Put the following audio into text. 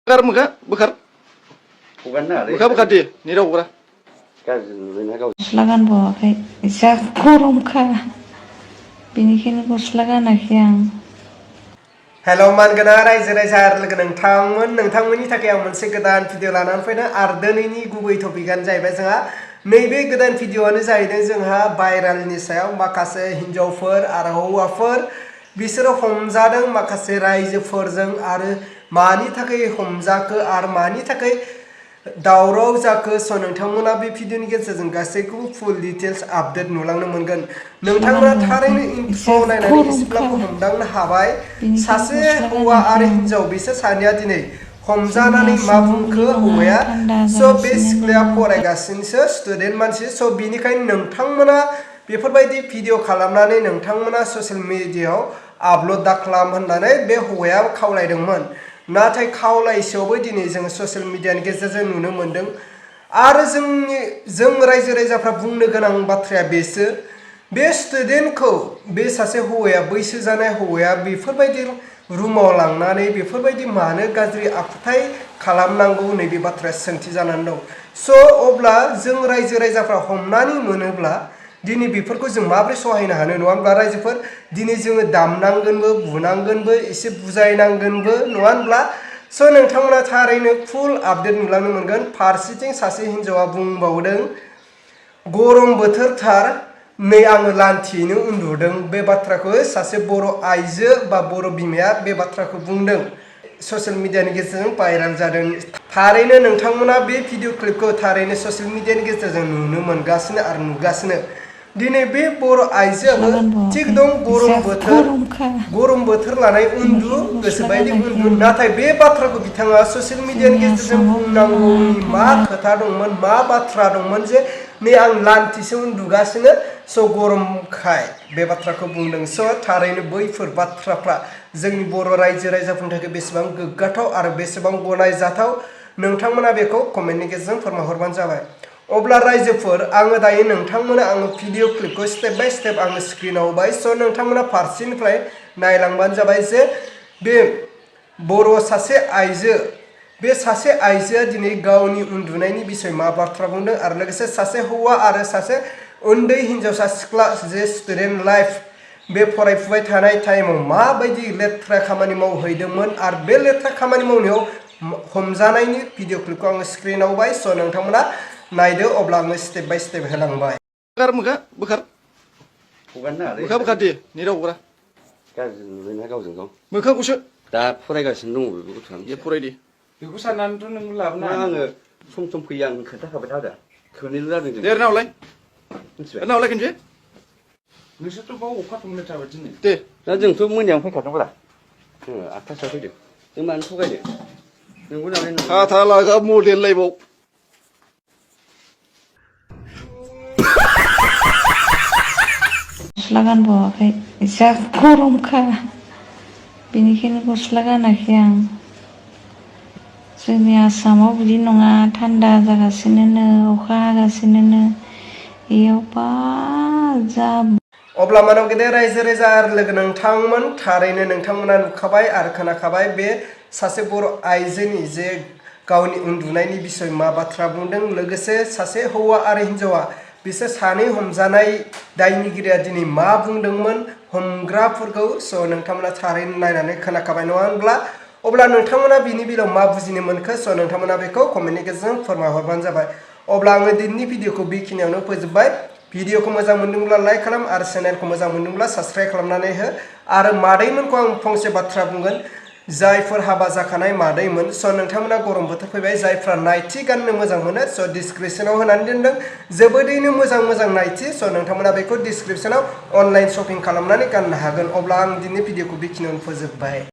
Bakar muka, bakar. Bukan ada. Muka bakar dia, ni dah bakar. गस्ला गानबावाखै जा गरमखा बेनिखायनो गस्ला गानाखै आं। हेल' मानगोना रायजो राजा आरो लोगो नोंथांमोननि थाखाय आं मोनसे गोदान भिडिअ लानानै फैदों आरो दिनैनि गुबै टपिकआनो जाहैबाय जोंहा नैबे गोदान भिडिअआनो जाहैदों जोंहा भाइरालनि सायाव माखासे हिन्जावफोर आरो हौवाफोर बिसोरो हमजादों माखासे रायजोफोरजों आरो मानि थाखाय हमजाखो आरो मानि थाखाय दावराव जाखो स' नोंथांमोना बे भिडिअनि गेजेरजों गासैखौबो फुल डिटेल्स आपडेट नुलांनो मोनगोन। नोंथांमोना थारैनो इन्ट्र' नायनानै एसेब्लाबो हमदांनो हाबाय सासे हौवा आरो हिन्जाव बिसोर सानैया दिनै हमजानानै मा बुंखो हौवाया स' बे सिख्लाया फरायगासिनोसो स्टुडेन्ट मानसि स' बिनिखायनो नोंथांमोना बेफोरबायदि भिडिअ खालामनानै नोंथांमोना ससियेल मिडियायाव आपल'ड दा खालाम होननानै बे हौवाया खावलायदोंमोन। नाथाय खावलायसेयावबो दिनै जोङो ससियेल मिडियानि गेजेरजों नुनो मोन्दों आरो जों रायजो राजाफ्रा बुंनो गोनां बाथ्राया बेसो बे स्टुडेन्टखौ बे सासे हौवाया बैसो जानाय हौवाया बेफोरबायदि रुमाव लांनानै बेफोरबायदि मानो गाज्रि आखुथाय खालामनांगौ नैबे बाथ्राया सोंथि जानानै दं। स' अब्ला जों रायजो राजाफ्रा हमनानै मोनोब्ला दिनै बेफोरखौ जों माबोरै सहायनो हानो नङा होनब्ला रायजोफोर दिनै जोङो दामनांगोनबो बुनांगोनबो एसे बुजायनांगोनबो नङा होनब्ला स' नोंथांमोना थारैनो फुल आपडेट नुलांनो मोनगोन। फारसेथिं सासे हिन्जावा बुंबावदों गरम बोथोरथार नै आङो लान्थियैनो उन्दुदों बे बाथ्राखौ सासे बर' आइजो बा बर' बिमाया बे बाथ्राखौ बुंदों ससियेल मिडियानि गेजेरजों भाइराल जादों। थारैनो नोंथांमोना बे भिडिअ क्लिपखौ थारैनो ससियेल मिडियानि गेजेरजों नुनो मोनगासिनो आरो नुगासिनो दिनै बे बर' आइजोआबो थिग दं गरम बोथोर लानाय उन्दु गोसोबायदि उन्दु नाथाय बे बाथ्राखौ बिथाङा ससियेल मिडियानि गेजेरजों बुंनांगौनि मा खोथा दंमोन मा बाथ्रा दंमोन जे नै आं लान्थिसो उन्दुगासिनो स' गरमखाय बे बाथ्राखौ बुंदों। स' थारैनो बैफोर बाथ्राफ्रा जोंनि बर' रायजो राजाफोरनि थाखाय बेसेबां गोग्गाथाव आरो बेसेबां गनायजाथाव नोंथांमोना बेखौ कमेन्टनि गेजेरजों फोरमायहरबानो जाबाय। अब्ला रायजोफोर आङो दायो नोंथांमोना आङो भिडिअ क्लिपखौ स्टेप बाय स्टेप आङो स्क्रिनाव होबाय स' नोंथांमोना फारसेनिफ्राय नायलांबानो जाबाय जे बे बर' सासे आइजो बे सासे आइजोआ दिनै गावनि उन्दुनायनि बिसय मा बाथ्रा बुंदों आरो लोगोसे सासे हौवा आरो सासे उन्दै हिन्जावसा सिख्ला जे स्टुडेन्ट लाइफ बे फरायफुबाय थानाय टाइमाव माबायदि लेथ्रा खामानि मावहैदोंमोन आरो बे लेथ्रा खामानि मावनायाव हमजानायनि भिडिअ क्लिपखौ आङो स्क्रिनाव होबाय स' नोंथांमोना नायदो अब्ला आङो स्टेप बाय स्टेप होलांबाय। Bakar muka, bakar. Bukan ada. Muka dia, ni dah bakar. Gaज्रि नुबायना गावजों गाव Muka kusuk. दा फरायगासिनो दङ बेखौ गथ'आ Ya furai dia. बेखौ साननानैथ' नों लाबोनो आङो सम सम फैयो आं खोन्थाखाबाय थादों खोनैल' जादों जों Dia nak oleh, मिथिबाय nak oleh kunci. नोंसोरथ' बाव अखा थमनो थाबाय दिनै Deh, दा जोंथ' मोनायावनो फैखादोंब्ला जोङो 8थासोआव फैदों जों मानो थगायनो नोंगौ नालाय नंगौ kata laga model lagi bau. गस्ला गानबावाखै जा गरमखा बेनिखायनो गस्ला गानाखै आं। जोंनि आसामाव बिदि नङा थान्दा जागासिनो अखा हागासिनो इयावबा जा अब्ला मानव गेदेर रायजो राजा आरो लोगो नोंथांमोन थारैनो नोंथांमोना नुखाबाय आरो खोनाखाबाय बे सासे बर' आइजोनि जे गावनि उन्दुनायनि बिसय मा बाथ्रा बुंदों लोगोसे सासे हौवा आरो हिन्जावा बिसोर सानै हमजानाय दायनिगिरिया दिनै मा बुंदोंमोन हमग्राफोरखौ स' नोंथांमोना थारैनो नायनानै खोनाखाबाय नङा होनब्ला अब्ला नोंथांमोना बिनि बेलायाव मा बुजिनो मोनखो स' नोंथांमोना बेखौ कमेन्टनि गेजेरजों फोरमायहरबानो जाबाय। अब्ला आङो दिनैनि भिडिअखौ बेखिनियावनो फोजोबबाय। भिडिअखौ मोजां मोनदोंब्ला लाइक खालाम आरो चेनेलखौ मोजां मोनदोंब्ला साबस्क्राइब खालामनानै हो आरो मादैमोनखौ आं फंसे बाथ्रा बुंगोन जायफोर हाबा जाखानाय मादैमोन स' नोंथांमोना गरम बोथोर फैबाय जायफ्रा नाइटि गाननो मोजां मोनो स' डिसक्रिपसनाव होनानै दोनदों जोबोदैनो मोजां नाइटि स' नोंथांमोना बेखौ डिसक्रिपसनाव अनलाइन शपिं खालामनानै गाननो हागोन। अब्ला आं दिनै भिडिअखौ बेखिनियावनो फोजोबबाय।